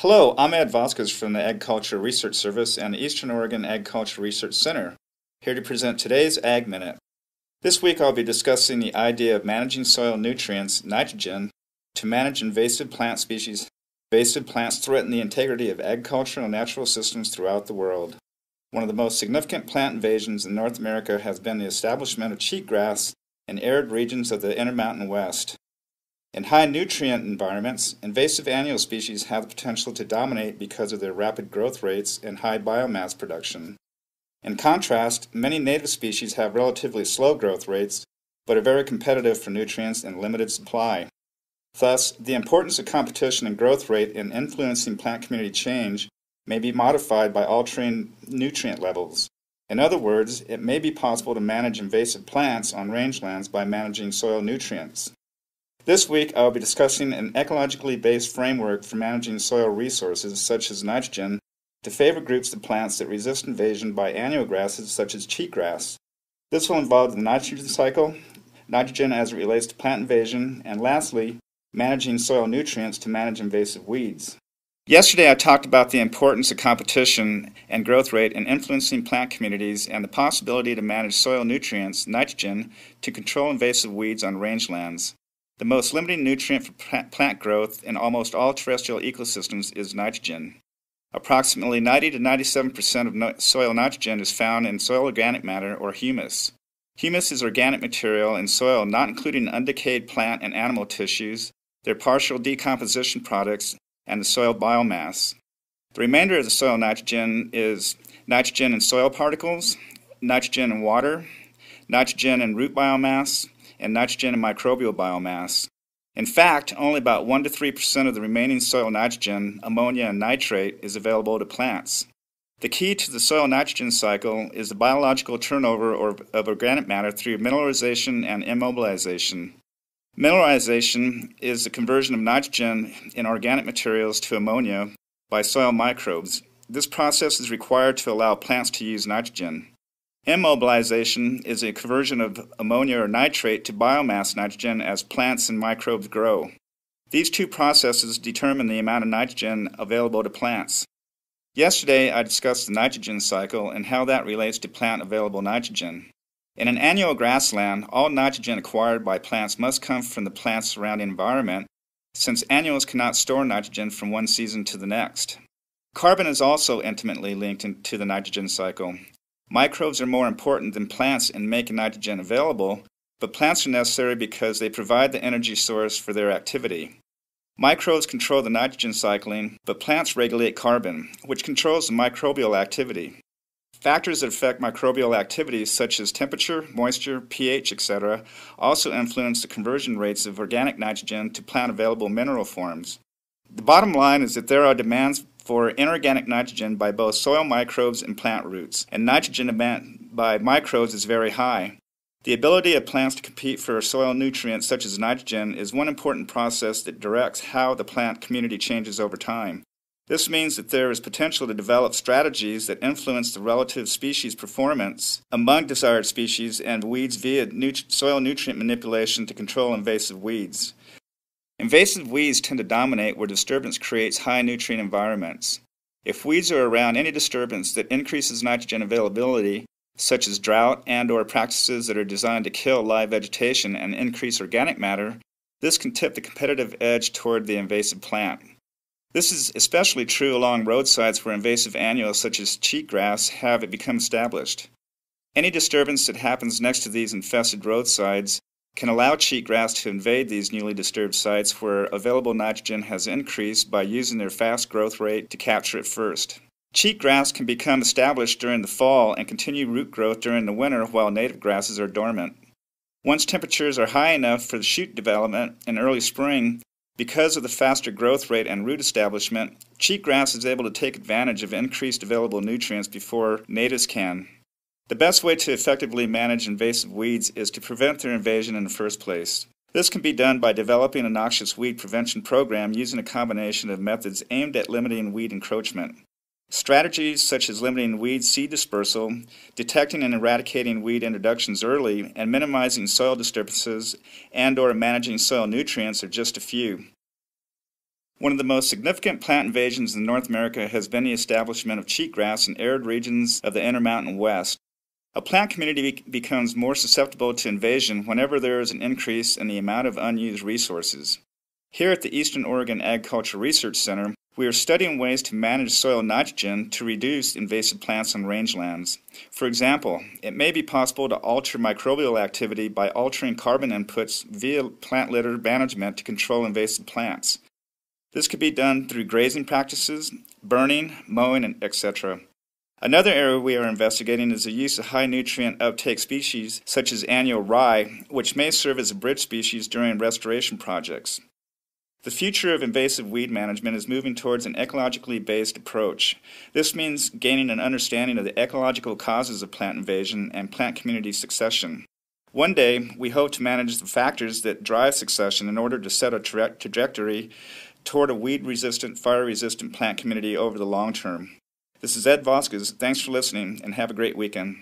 Hello, I'm Ed Vasquez from the Agriculture Research Service and the Eastern Oregon Agriculture Research Center, here to present today's Ag Minute. This week I'll be discussing the idea of managing soil nutrients, nitrogen, to manage invasive plant species. Invasive plants threaten the integrity of agricultural and natural systems throughout the world. One of the most significant plant invasions in North America has been the establishment of cheatgrass in arid regions of the Intermountain West. In high nutrient environments, invasive annual species have the potential to dominate because of their rapid growth rates and high biomass production. In contrast, many native species have relatively slow growth rates, but are very competitive for nutrients and limited supply. Thus, the importance of competition and growth rate in influencing plant community change may be modified by altering nutrient levels. In other words, it may be possible to manage invasive plants on rangelands by managing soil nutrients. This week, I will be discussing an ecologically-based framework for managing soil resources, such as nitrogen, to favor groups of plants that resist invasion by annual grasses, such as cheatgrass. This will involve the nitrogen cycle, nitrogen as it relates to plant invasion, and lastly, managing soil nutrients to manage invasive weeds. Yesterday, I talked about the importance of competition and growth rate in influencing plant communities and the possibility to manage soil nutrients, nitrogen, to control invasive weeds on rangelands. The most limiting nutrient for plant growth in almost all terrestrial ecosystems is nitrogen. Approximately 90 to 97% of soil nitrogen is found in soil organic matter or humus. Humus is organic material in soil not including undecayed plant and animal tissues, their partial decomposition products, and the soil biomass. The remainder of the soil nitrogen is nitrogen in soil particles, nitrogen in water, nitrogen in root biomass, and nitrogen and microbial biomass. In fact, only about 1 to 3% of the remaining soil nitrogen, ammonia, and nitrate is available to plants. The key to the soil nitrogen cycle is the biological turnover of organic matter through mineralization and immobilization. Mineralization is the conversion of nitrogen in organic materials to ammonia by soil microbes. This process is required to allow plants to use nitrogen. Immobilization is a conversion of ammonia or nitrate to biomass nitrogen as plants and microbes grow. These two processes determine the amount of nitrogen available to plants. Yesterday, I discussed the nitrogen cycle and how that relates to plant available nitrogen. In an annual grassland, all nitrogen acquired by plants must come from the plant's surrounding environment, since annuals cannot store nitrogen from one season to the next. Carbon is also intimately linked to the nitrogen cycle. Microbes are more important than plants in making nitrogen available, but plants are necessary because they provide the energy source for their activity. Microbes control the nitrogen cycling, but plants regulate carbon, which controls the microbial activity. Factors that affect microbial activity, such as temperature, moisture, pH, etc., also influence the conversion rates of organic nitrogen to plant-available mineral forms. The bottom line is that there are demands for inorganic nitrogen by both soil microbes and plant roots, and nitrogen demand by microbes is very high. The ability of plants to compete for soil nutrients such as nitrogen is one important process that directs how the plant community changes over time. This means that there is potential to develop strategies that influence the relative species performance among desired species and weeds via soil nutrient manipulation to control invasive weeds. Invasive weeds tend to dominate where disturbance creates high nutrient environments. If weeds are around any disturbance that increases nitrogen availability, such as drought and/or practices that are designed to kill live vegetation and increase organic matter, this can tip the competitive edge toward the invasive plant. This is especially true along roadsides where invasive annuals such as cheatgrass have become established. Any disturbance that happens next to these infested roadsides can allow cheatgrass to invade these newly disturbed sites where available nitrogen has increased by using their fast growth rate to capture it first. Cheatgrass can become established during the fall and continue root growth during the winter while native grasses are dormant. Once temperatures are high enough for the shoot development in early spring, because of the faster growth rate and root establishment, cheatgrass is able to take advantage of increased available nutrients before natives can. The best way to effectively manage invasive weeds is to prevent their invasion in the first place. This can be done by developing a noxious weed prevention program using a combination of methods aimed at limiting weed encroachment. Strategies such as limiting weed seed dispersal, detecting and eradicating weed introductions early, and minimizing soil disturbances and/or managing soil nutrients are just a few. One of the most significant plant invasions in North America has been the establishment of cheatgrass in arid regions of the Intermountain West. A plant community becomes more susceptible to invasion whenever there is an increase in the amount of unused resources. Here at the Eastern Oregon Agricultural Research Center, we are studying ways to manage soil nitrogen to reduce invasive plants on rangelands. For example, it may be possible to alter microbial activity by altering carbon inputs via plant litter management to control invasive plants. This could be done through grazing practices, burning, mowing, etc. Another area we are investigating is the use of high nutrient uptake species such as annual rye, which may serve as a bridge species during restoration projects. The future of invasive weed management is moving towards an ecologically-based approach. This means gaining an understanding of the ecological causes of plant invasion and plant community succession. One day, we hope to manage the factors that drive succession in order to set a trajectory toward a weed-resistant, fire-resistant plant community over the long term. This is Ed Vasquez. Thanks for listening, and have a great weekend.